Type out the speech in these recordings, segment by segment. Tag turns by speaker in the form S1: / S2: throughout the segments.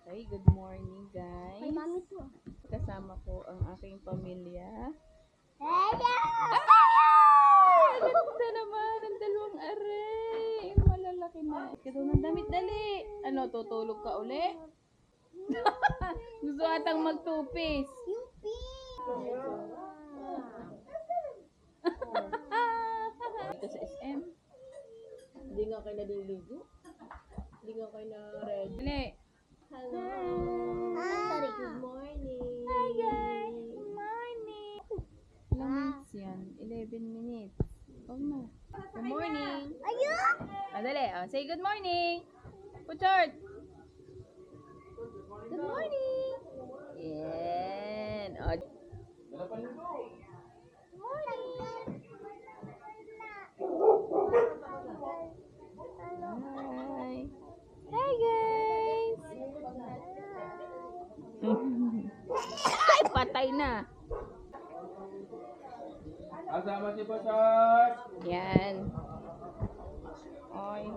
S1: Okay, good morning guys.
S2: May mami to.
S1: Kasama ko ang aking pamilya.
S2: Hello!
S1: Ay! Ganda naman ang dalawang aray. Malalaki na. Ikaw ng damit, dali. Ano, tutulog ka uli? Gusto atang mag-two-piece.
S2: Yupi!
S1: Ito sa SM. Hindi nga kayo naliligo. Hindi nga kayo na-ready. Dali.
S2: Hello! Sorry, good morning!
S1: Hi guys! Good morning! Ilang minutes yan? 11 minutes. Oh na. Good morning!
S2: Ayun!
S1: Dali. Say good morning! Puchard! Good morning! Yan. Hi! Hi guys! Ay, patay na!
S3: Asama si Bosas.
S1: Yan. Oy.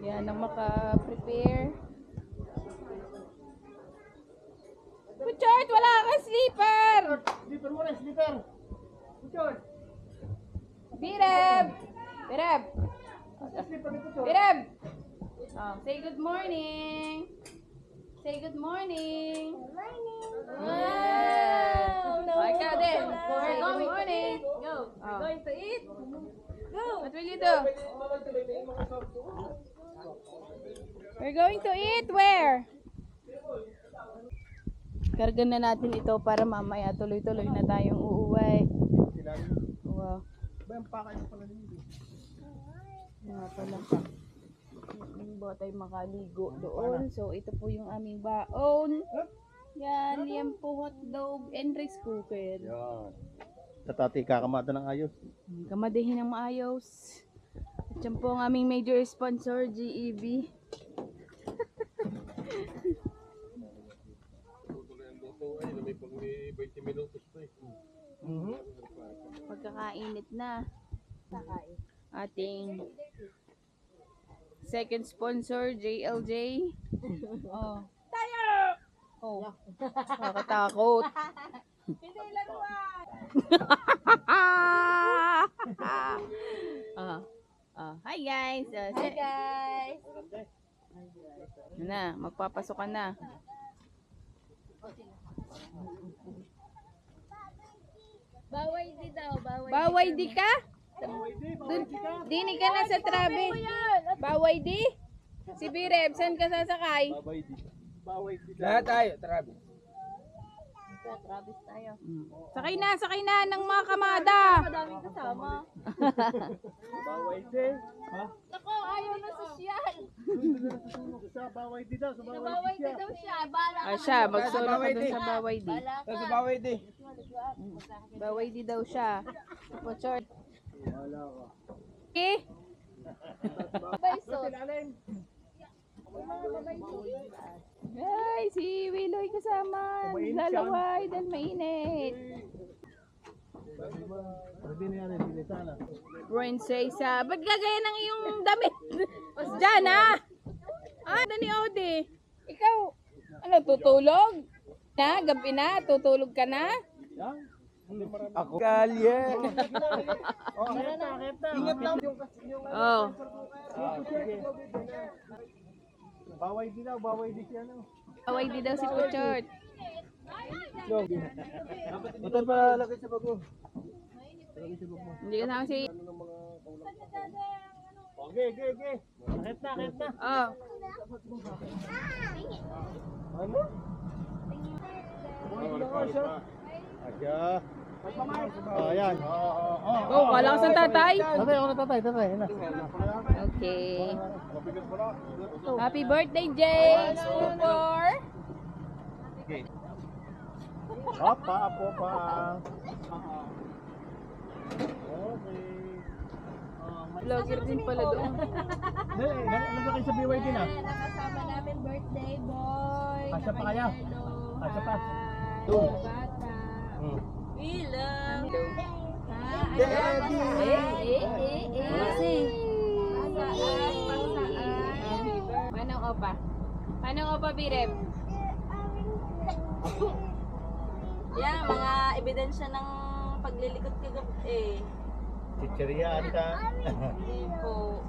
S1: Yan ang maka-prepare. Puchard, wala kang sleeper!
S3: Slipper muna, slipper. Puchon.
S1: Bireb! Bireb!
S3: Slipper ni Puchon.
S1: Bireb! Say good morning! Say good morning! Wow! Okay ka din. Say good morning! Go! We're going to eat? Go! What will you do? We're going to eat where? Kargan na natin ito para mamaya tuloy-tuloy na tayong uuwi. Wow.
S3: Ba, yung pakay mo pala nito.
S1: Nga pala. Hindi ba tayo makaligo doon? So, ito po yung aming baon. Yan po hotdog and rice cooker.
S3: Yan. Tatati kakamata ng ayos.
S1: Kamadihin ng maayos. At yan po ang aming major sponsor, GEB. Pagkakainit na. Ating second sponsor, JLJ. Oh. Tayo! Oh. Nakakatakot. Hindi laruan! Hi guys!
S2: Hi guys!
S1: Na, magpapasok ka na.
S2: Baway di daw, baway.
S1: Baway di ka? Dini ka na sa trabe. Baway di? Si Bireb, saan ka sasakay?
S3: Lahat tayo, Travis.
S2: Travis tayo.
S1: Sakay na ng mga kamada.
S2: Madaming kasama.
S3: Baway din. Ha?
S2: Ako, ayaw na sosyal.
S3: Sa baway din daw, sa
S2: Sa baway di daw siya. Bala ka
S1: Siya, magsolo ka dun sa baway di.
S2: Bala ka.
S3: Sa baway din.
S1: Baway di daw siya. Po short.
S3: Wala ka.
S1: Okay?
S2: Baysot.
S1: Ay, si Willoy kasama. Lalaway dahil mainit.
S3: Pwede na yan, hindi sana.
S1: Princesa, ba't gagaya ng iyong damit? Diyan ah! Dani Ode. Ikaw, ano, tutulog? Na, gabi na, tutulog ka na?
S3: Ako. Kalye. Oh, ingat lang.
S1: Oh.
S3: Baway din daw, baway din siya no.
S1: Baway di daw si Puchort.
S3: Hotel pa lagay sa bago. Lagay sa bago.
S1: Hindi kasama si...
S3: Okay. Kahit na.
S1: Oh.
S3: Ano? Asya. Ayan.
S1: Oh, kalakas ang tatay.
S3: Tatay, ako na tatay.
S1: Okay. Happy birthday, Jay! For...
S3: Okay. Opa, apo. Okay.
S1: Vlogger din pala doon.
S3: Nalagay kayo sa BYD na?
S2: Nakasama namin birthday boy.
S3: Kasya pa kaya? Kasya pa?
S2: Bata. Bilang.
S1: Kasi. Paano ko pa? Bireb?
S2: Yan, mga ebidensya ng paglilikot kagabi eh.
S3: Chicheria ata.
S2: Hindi po.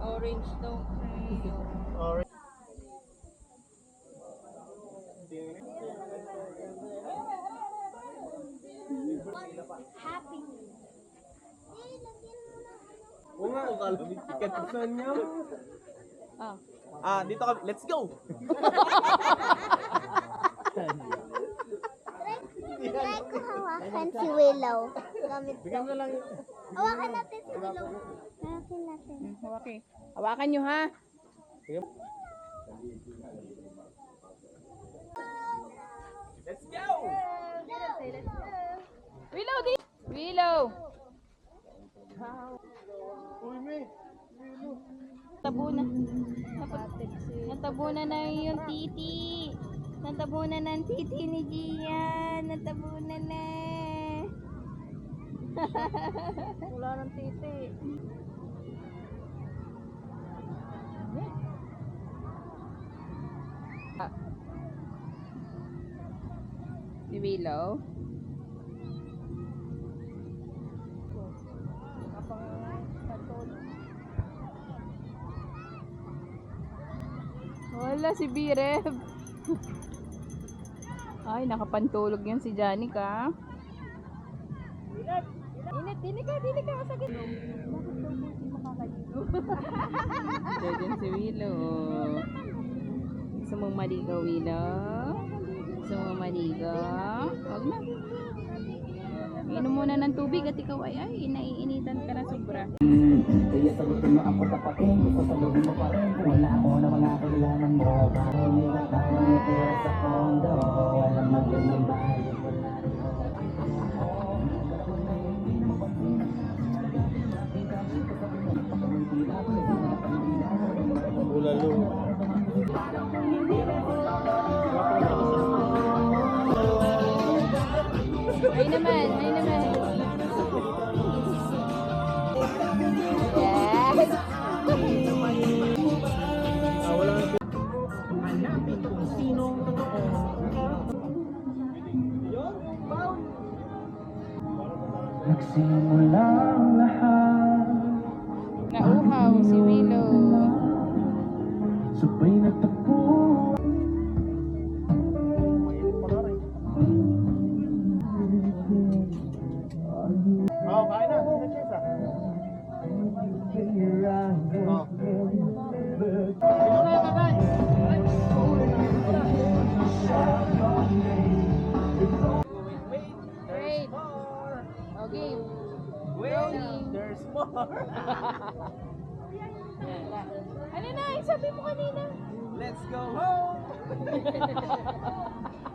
S2: Orange daw.
S3: Orange.
S2: Happy.
S4: Oo nga, akala ko chicken saan niya.
S1: Ah.
S4: Dito kami. Let's go!
S5: Try ko hawakan si Willow. Gamit ko.
S3: Bigyan mo lang.
S5: Hawakan natin si Willow. Hawakan natin.
S1: Okay. Hawakan nyo ha.
S4: Let's go!
S1: Willow di. Willow.
S3: Uy, may.
S1: Tabunan. Natabunan na yung titi. Natabunan ng titi ni Gian. Natabunan na.
S2: Wala ng titi.
S1: Si Willow. Wala si Bireb. Ay, nakapantulog yan si Janica. Init, dinig ka, masakit. Bakit daw po hindi makakaligo? Diyan si Willow. Gusto mong maligaw, Willow? Gusto mong maligaw? Huwag na. Inom muna ng tubig at ikaw ay naiinitan ka na sobra.
S6: Kaya sagutin mo ako tapatin, gusto saluhin mo pa rin. Kung wala ako na mga kailangan mo. Parang hirap na tumitira sa kondo. Walang magandang bahay, wala rin
S3: Bulalo.
S1: Ay naman, ay naman. Yes!
S3: Wala na.
S6: hanapin kung sinong totoo. Nagsimula ang lahat.
S1: Nauhaw si Willow.
S6: Sabay nagtagpo.
S3: Oh, kain na. Sino cheese ah? Oh. Sino kaya kakain?
S1: Great. Okay.
S4: Wait, there's more.
S1: Ano na? Sabi mo kanina.
S4: Let's go home!